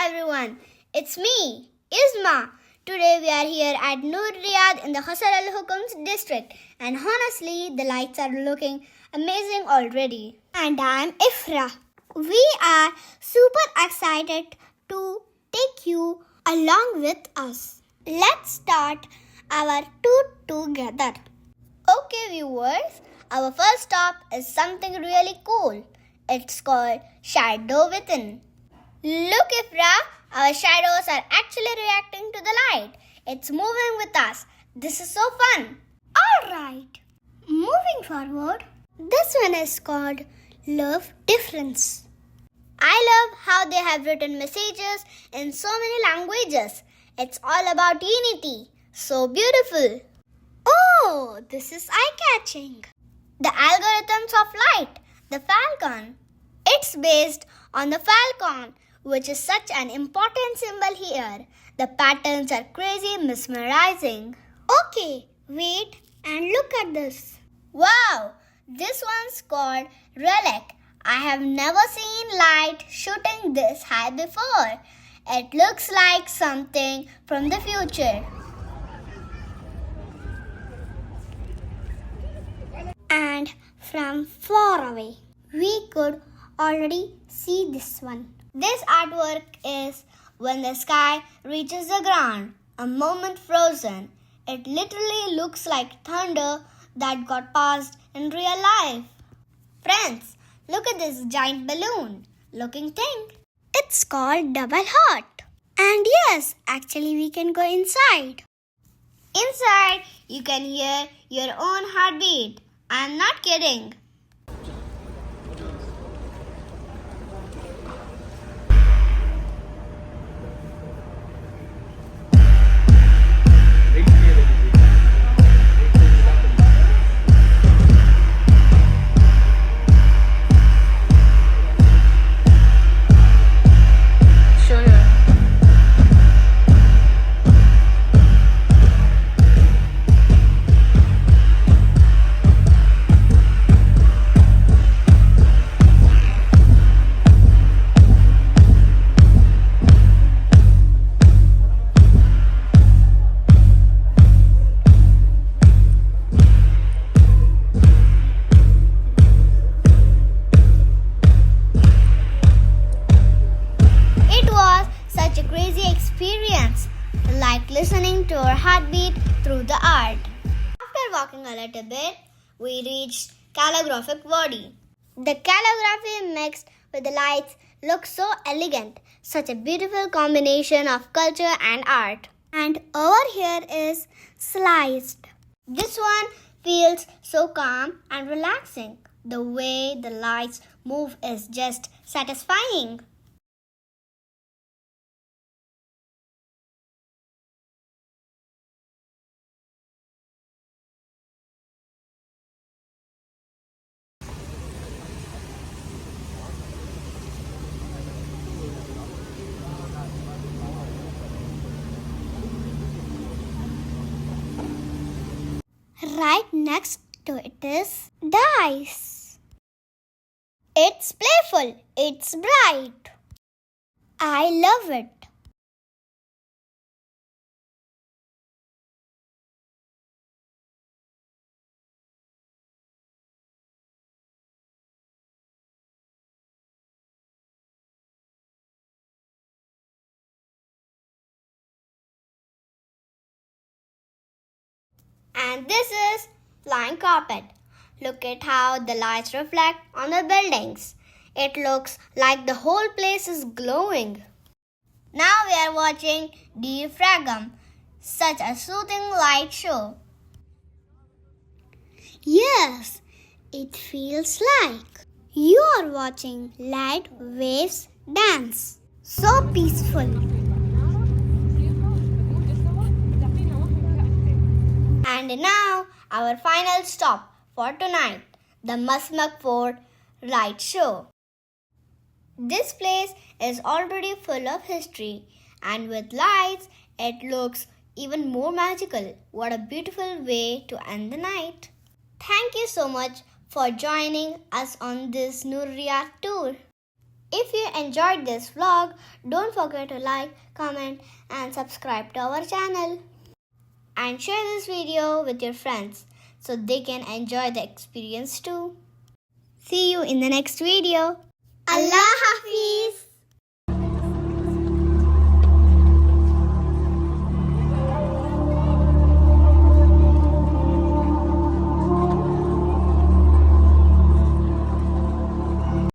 everyone, it's me, Isma. Today we are here at Noor Riyadh in the Qasr Al Hokm district, and honestly the lights are looking amazing already. And I'm Ifra. We are super excited to take you along with us. Let's start our tour together. Okay viewers, our first stop is something really cool. It's called Shadow Within. Look Ifra, our shadows are actually reacting to the light. It's moving with us. This is so fun. Alright, moving forward. This one is called Love Difference. I love how they have written messages in so many languages. It's all about unity. So beautiful. Oh, this is eye-catching. The algorithms of light, the falcon. It's based on the falcon, which is such an important symbol here. The patterns are crazy mesmerizing. Okay, wait and look at this. Wow, this one's called Relic. I have never seen light shooting this high before. It looks like something from the future. And from far away, we could already see this one. This artwork is when the sky reaches the ground, a moment frozen. It literally looks like thunder that got passed in real life. Friends, look at this giant balloon looking thing. It's called Double Heart. And yes, actually we can go inside. Inside, you can hear your own heartbeat. I'm not kidding. Experience, like listening to our heartbeat through the art. After walking a little bit, we reached calligraphic body. The calligraphy mixed with the lights looks so elegant, such a beautiful combination of culture and art. And over here is sliced. This one feels so calm and relaxing. The way the lights move is just satisfying. Right next to it is dice. It's playful, it's bright. I love it. And this is flying carpet. Look at how the lights reflect on the buildings. It looks like the whole place is glowing. Now we are watching Diaphragm, such a soothing light show. Yes, it feels like you are watching light waves dance. So peaceful. And now, our final stop for tonight, the Musmak Fort Light Show. This place is already full of history, and with lights, it looks even more magical. What a beautiful way to end the night. Thank you so much for joining us on this Noor Riyadh tour. If you enjoyed this vlog, don't forget to like, comment and subscribe to our channel. And share this video with your friends so they can enjoy the experience too. See you in the next video. Allah